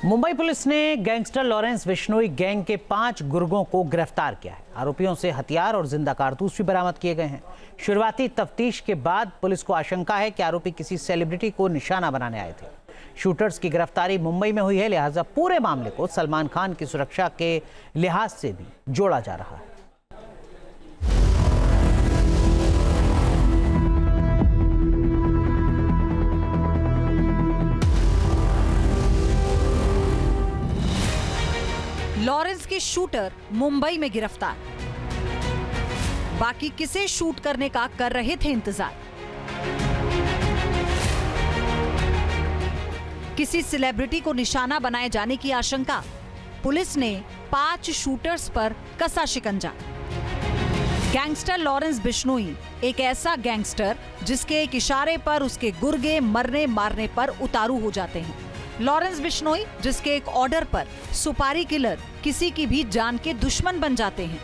Mumbai police ने gangster Lawrence Bishnoi gang के 5 गुर्गों को गिरफ्तार किया है। आरोपियों से हथियार और जिंदा कारतूस भी बरामद किए गए हैं। शुरुआती तफ्तीश के बाद पुलिस को आशंका है कि आरोपी किसी सेलिब्रिटी को निशाना बनाने आए थे। शूटर्स की गिरफ्तारी मुंबई में हुई है, लिहाजा पूरे मामले को सलमान खान की सुरक्षा के लिहाज से भी जोड़ा जा रहा है। लॉरेंस के शूटर मुंबई में गिरफ्तार, बाकी किसे शूट करने का कर रहे थे इंतजार। किसी सेलिब्रिटी को निशाना बनाए जाने की आशंका, पुलिस ने 5 शूटर्स पर कसा शिकंजा। गैंगस्टर लॉरेंस बिश्नोई एक ऐसा गैंगस्टर जिसके एक इशारे पर उसके गुर्गे मरने मारने पर उतारू हो जाते हैं। लॉरेंस बिश्नोई जिसके एक ऑर्डर पर सुपारी किलर किसी की भी जान के दुश्मन बन जाते हैं।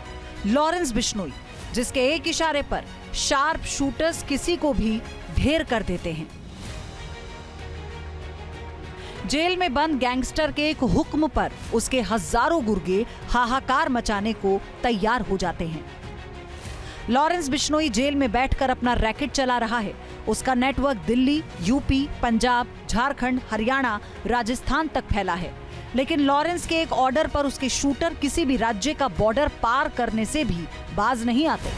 लॉरेंस बिश्नोई जिसके एक इशारे पर शार्प शूटर्स किसी को भी ढेर कर देते हैं। जेल में बंद गैंगस्टर के एक हुक्म पर उसके हजारों गुर्गे हाहाकार मचाने को तैयार हो जाते हैं। लॉरेंस बिश्नोई जेल में बैठकर अपना रैकेट चला रहा है। उसका नेटवर्क दिल्ली, यूपी, पंजाब, झारखंड, हरियाणा, राजस्थान तक फैला है। लेकिन लॉरेंस के एक ऑर्डर पर उसके शूटर किसी भी राज्य का बॉर्डर पार करने से भी बाज नहीं आते।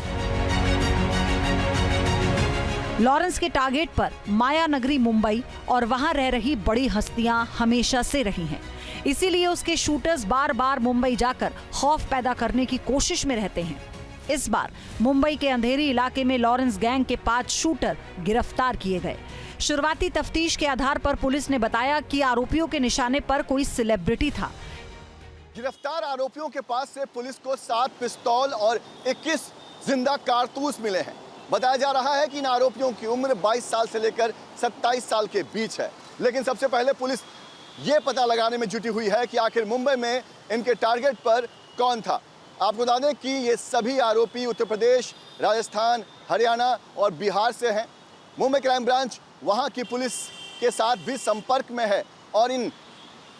लॉरेंस के टारगेट पर माया नगरी मुंबई और वहां रह रही बड़ी हस्तियां हमेशा से रही हैं। इसीलिए उसके शूटर्स बार बार मुंबई जाकर खौफ पैदा करने की कोशिश में रहते हैं। इस बार मुंबई के अंधेरी इलाके में लॉरेंस गैंग के 5 शूटर गिरफ्तार किए गए। शुरुआती तफ्तीश के आधार पर पुलिस ने बताया कि आरोपियों के निशाने पर कोई सेलिब्रिटी था। गिरफ्तार आरोपियों के पास से पुलिस को 7 पिस्तौल और 21 जिंदा कारतूस मिले हैं। बताया जा रहा है कि इन आरोपियों की उम्र 22 साल से लेकर 27 साल के बीच है। लेकिन सबसे पहले पुलिस ये पता लगाने में जुटी हुई है कि आखिर मुंबई में इनके टारगेट पर कौन था। आपको बता दें कि ये सभी आरोपी उत्तर प्रदेश, राजस्थान, हरियाणा और बिहार से हैं। मुंबई क्राइम ब्रांच वहां की पुलिस के साथ भी संपर्क में है और इन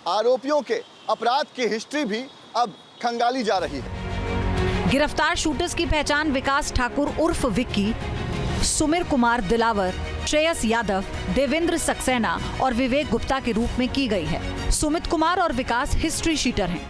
आरोपियों के अपराध की हिस्ट्री भी अब खंगाली जा रही है। गिरफ्तार शूटर्स की पहचान विकास ठाकुर उर्फ विक्की, सुमिर कुमार दिलावर, श्रेयस यादव, देवेंद्र सक्सेना और विवेक गुप्ता के रूप में की गई है। सुमित कुमार और विकास हिस्ट्री शीटर हैं।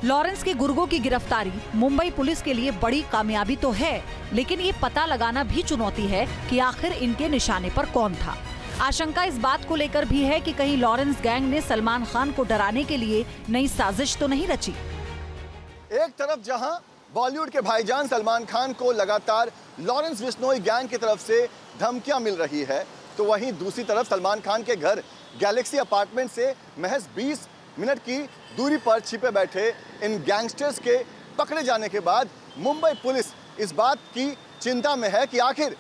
लॉरेंस के गुर्गों की गिरफ्तारी मुंबई पुलिस के लिए बड़ी कामयाबी तो है, लेकिन ये पता लगाना भी चुनौती है कि आखिर इनके निशाने पर कौन था। आशंका इस बात को लेकर भी है कि कहीं लॉरेंस गैंग ने सलमान खान को डराने के लिए नई साजिश तो नहीं रची। एक तरफ जहां बॉलीवुड के भाईजान सलमान खान को लगातार लॉरेंस बिश्नोई गैंग की तरफ से धमकियां मिल रही है, तो वहीं दूसरी तरफ सलमान खान के घर गैलेक्सी अपार्टमेंट से महज 20 मिनट की दूरी पर छिपे बैठे इन गैंगस्टर्स के पकड़े जाने के बाद मुंबई पुलिस इस बात की चिंता में है कि आखिर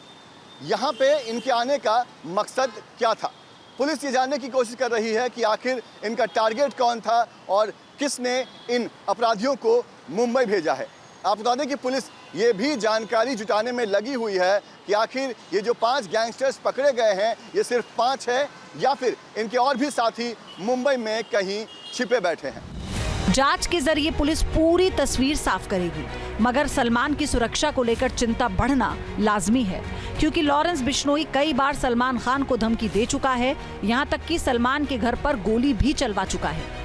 यहाँ पे इनके आने का मकसद क्या था। पुलिस ये जानने की कोशिश कर रही है कि आखिर इनका टारगेट कौन था और किसने इन अपराधियों को मुंबई भेजा है। आप बता दें कि पुलिस ये भी जानकारी जुटाने में लगी हुई है कि आखिर ये जो 5 गैंगस्टर्स पकड़े गए हैं, ये सिर्फ 5 है या फिर इनके और भी साथी मुंबई में कहीं छिपे बैठे हैं। जांच के जरिए पुलिस पूरी तस्वीर साफ करेगी, मगर सलमान की सुरक्षा को लेकर चिंता बढ़ना लाजमी है, क्योंकि लॉरेंस बिश्नोई कई बार सलमान खान को धमकी दे चुका है। यहाँ तक कि सलमान के घर पर गोली भी चलवा चुका है।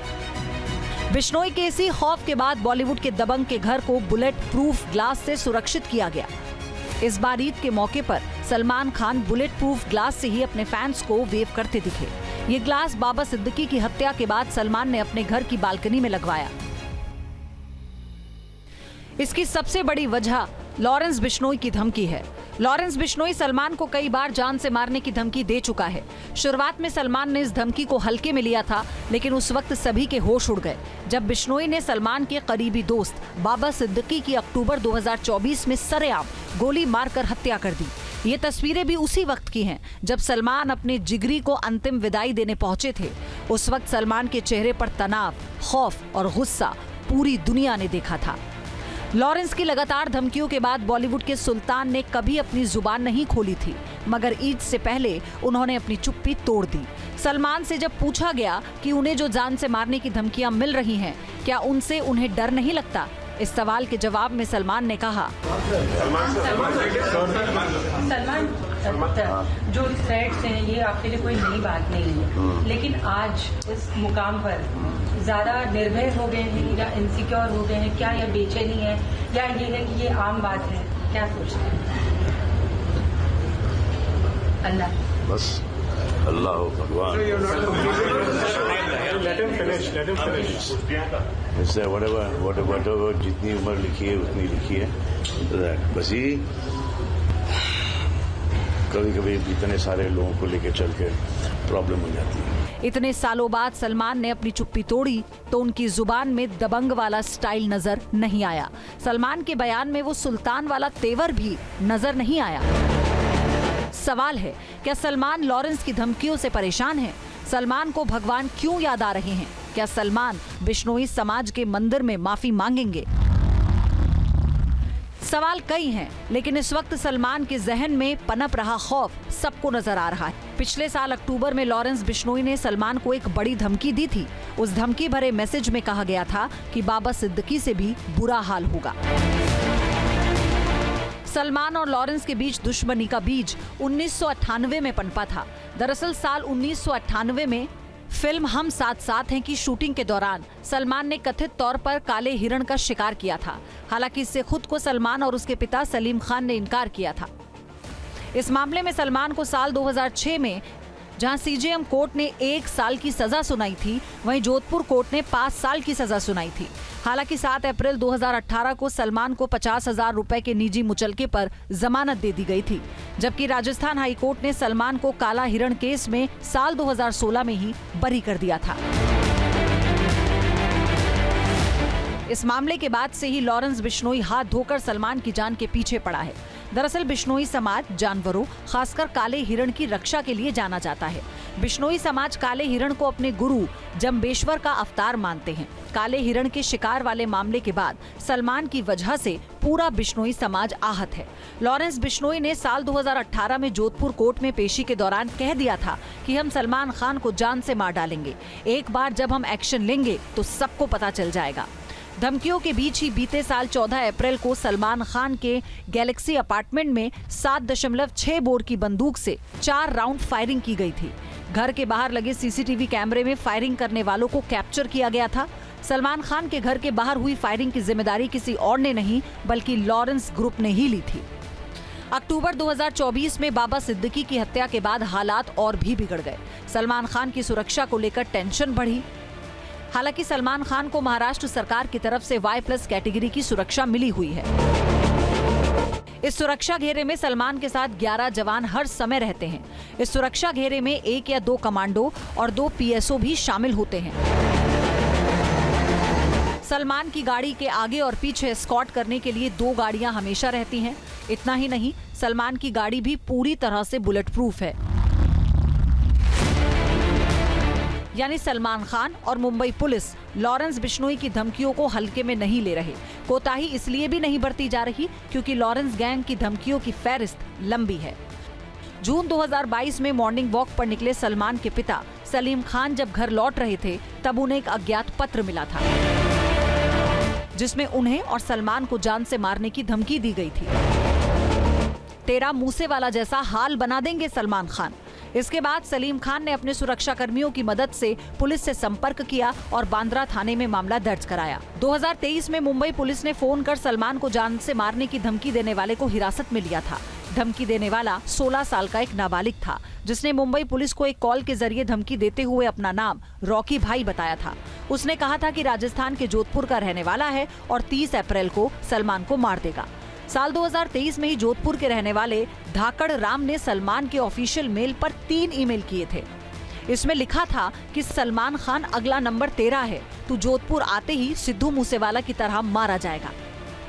बिश्नोई के इसी खौफ के बाद बॉलीवुड के दबंग के घर को बुलेट प्रूफ ग्लास से सुरक्षित किया गया। इस बार ईद के मौके पर Salman Khan bullet proof glass से ही अपने फैंस को वेव करते दिखे। ये ग्लास बाबा सिद्दीकी की हत्या के बाद सलमान ने अपने घर की बालकनी में लगवाया। इसकी सबसे बड़ी वजह लॉरेंस बिश्नोई की धमकी है। लॉरेंस बिश्नोई सलमान को कई बार जान से मारने की धमकी दे चुका है। शुरुआत में सलमान ने इस धमकी को हल्के में लिया था, लेकिन उस वक्त सभी के होश उड़ गए जब बिश्नोई ने सलमान के करीबी दोस्त बाबा सिद्दीकी की अक्टूबर 2024 में सरेआम गोली मारकर हत्या कर दी। ये तस्वीरें भी उसी वक्त की हैं जब सलमान अपने जिगरी को अंतिम विदाई देने पहुंचे थे। उस वक्त सलमान के चेहरे पर तनाव, खौफ और गुस्सा पूरी दुनिया ने देखा था। लॉरेंस की लगातार धमकियों के बाद बॉलीवुड के सुल्तान ने कभी अपनी जुबान नहीं खोली थी। मगर ईद से पहले उन्होंने अपनी चुप्पी तोड़ दी। सलमान से जब पूछा गया कि उन्हें जो जान से मारने की धमकियां मिल रही हैं, क्या उनसे उन्हें डर नहीं लगता, इस सवाल के जवाब में सलमान ने कहा, सलमान जो थ्रेट्स हैं ये आपके लिए कोई नई बात नहीं है, लेकिन आज इस मुकाम पर ज्यादा निर्भय हो गए हैं या इनसिक्योर हो गए हैं, क्या यह बेचैनी है या ये है कि ये आम बात है, क्या सोचते हैं? अल्लाह बस अल्लाह हो भगवान। whatever जितनी उम्र लिखी है उतनी लिखी है, बस ही कभी कभी इतने सारे लोगों को लेके चल के प्रॉब्लम हो जाती है। इतने सालों बाद सलमान ने अपनी चुप्पी तोड़ी तो उनकी जुबान में दबंग वाला स्टाइल नजर नहीं आया। सलमान के बयान में वो सुल्तान वाला तेवर भी नजर नहीं आया। सवाल है, क्या सलमान लॉरेंस की धमकियों से परेशान हैं? सलमान को भगवान क्यों याद आ रहे हैं? क्या सलमान बिश्नोई समाज के मंदिर में माफी मांगेंगे? सवाल कई हैं, लेकिन इस वक्त सलमान के जहन में पनप रहा खौफ सबको नजर आ रहा है। पिछले साल अक्टूबर में लॉरेंस बिश्नोई ने सलमान को एक बड़ी धमकी दी थी। उस धमकी भरे मैसेज में कहा गया था कि बाबा सिद्दीकी से भी बुरा हाल होगा। सलमान और लॉरेंस के बीच दुश्मनी का बीज 1998 में पनपा था। दरअसल साल 1998 में फिल्म हम साथ साथ हैं की शूटिंग के दौरान सलमान ने कथित तौर पर काले हिरण का शिकार किया था। हालांकि इससे खुद को सलमान और उसके पिता सलीम खान ने इनकार किया था। इस मामले में सलमान को साल 2006 में जहां सीजेएम कोर्ट ने 1 साल की सजा सुनाई थी, वहीं जोधपुर कोर्ट ने 5 साल की सजा सुनाई थी। हालांकि 7 अप्रैल 2018 को सलमान को 50,000 रुपए के निजी मुचलके पर जमानत दे दी गई थी, जबकि राजस्थान हाई कोर्ट ने सलमान को काला हिरण केस में साल 2016 में ही बरी कर दिया था। इस मामले के बाद से ही लॉरेंस बिश्नोई हाथ धोकर सलमान की जान के पीछे पड़ा है। दरअसल बिश्नोई समाज जानवरों, खासकर काले हिरण की रक्षा के लिए जाना जाता है। बिश्नोई समाज काले हिरण को अपने गुरु जम्बेश्वर का अवतार मानते हैं। काले हिरण के शिकार वाले मामले के बाद सलमान की वजह से पूरा बिश्नोई समाज आहत है। लॉरेंस बिश्नोई ने साल 2018 में जोधपुर कोर्ट में पेशी के दौरान कह दिया था कि हम सलमान खान को जान से मार डालेंगे। एक बार जब हम एक्शन लेंगे तो सबको पता चल जाएगा। धमकियों के बीच ही बीते साल 14 अप्रैल को सलमान खान के गैलेक्सी अपार्टमेंट में 7.6 बोर की बंदूक से 4 राउंड फायरिंग की गई थी। घर के बाहर लगे सीसीटीवी कैमरे में फायरिंग करने वालों को कैप्चर किया गया था। सलमान खान के घर के बाहर हुई फायरिंग की जिम्मेदारी किसी और ने नहीं बल्कि लॉरेंस ग्रुप ने ही ली थी। अक्टूबर 2024 में बाबा सिद्दीकी की हत्या के बाद हालात और भी बिगड़ गए। सलमान खान की सुरक्षा को लेकर टेंशन बढ़ी। हालांकि सलमान खान को महाराष्ट्र सरकार की तरफ से Y+ कैटेगरी की सुरक्षा मिली हुई है। इस सुरक्षा घेरे में सलमान के साथ 11 जवान हर समय रहते हैं। इस सुरक्षा घेरे में 1 या 2 कमांडो और 2 PSO भी शामिल होते हैं। सलमान की गाड़ी के आगे और पीछे एस्कॉर्ट करने के लिए 2 गाड़ियां हमेशा रहती हैं। इतना ही नहीं, सलमान की गाड़ी भी पूरी तरह से बुलेट प्रूफ है। यानी सलमान खान और मुंबई पुलिस लॉरेंस बिश्नोई की धमकियों को हल्के में नहीं ले रहे। कोताही इसलिए भी नहीं बरती जा रही क्योंकि लॉरेंस गैंग की धमकियों की फहरिस्त लंबी है। जून 2022 में मॉर्निंग वॉक पर निकले सलमान के पिता सलीम खान जब घर लौट रहे थे तब उन्हें एक अज्ञात पत्र मिला था, जिसमें उन्हें और सलमान को जान से मारने की धमकी दी गई थी। तेरा मूसे वाला जैसा हाल बना देंगे सलमान खान। इसके बाद सलीम खान ने अपने सुरक्षा कर्मियों की मदद से पुलिस से संपर्क किया और बांद्रा थाने में मामला दर्ज कराया। 2023 में मुंबई पुलिस ने फोन कर सलमान को जान से मारने की धमकी देने वाले को हिरासत में लिया था। धमकी देने वाला 16 साल का एक नाबालिग था, जिसने मुंबई पुलिस को एक कॉल के जरिए धमकी देते हुए अपना नाम रॉकी भाई बताया था। उसने कहा था कि राजस्थान के जोधपुर का रहने वाला है और 30 अप्रैल को सलमान को मार देगा। साल 2023 में ही जोधपुर के रहने वाले धाकड़ राम ने सलमान के ऑफिशियल मेल पर 3 ईमेल किए थे। इसमें लिखा था कि सलमान खान अगला नंबर 13 है, तू जोधपुर आते ही सिद्धू मूसेवाला की तरह मारा जाएगा।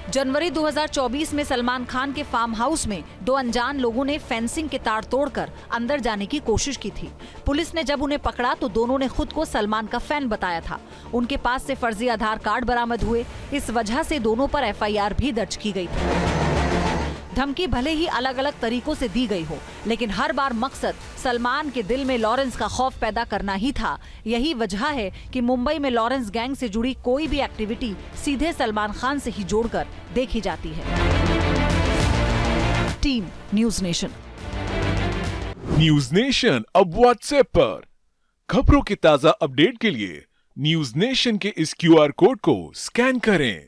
जनवरी 2024 में सलमान खान के फार्म हाउस में 2 अनजान लोगों ने फेंसिंग के तार तोड़कर अंदर जाने की कोशिश की थी। पुलिस ने जब उन्हें पकड़ा तो दोनों ने खुद को सलमान का फैन बताया था। उनके पास से फर्जी आधार कार्ड बरामद हुए। इस वजह से दोनों पर FIR भी दर्ज की गई थी। धमकी भले ही अलग अलग तरीकों से दी गई हो, लेकिन हर बार मकसद सलमान के दिल में लॉरेंस का खौफ पैदा करना ही था। यही वजह है कि मुंबई में लॉरेंस गैंग से जुड़ी कोई भी एक्टिविटी सीधे सलमान खान से ही जोड़कर देखी जाती है। Team news nation. News nation अब व्हाट्सएप पर। खबरों के ताजा अपडेट के लिए न्यूज़ नेशन के इस QR कोड को स्कैन करें।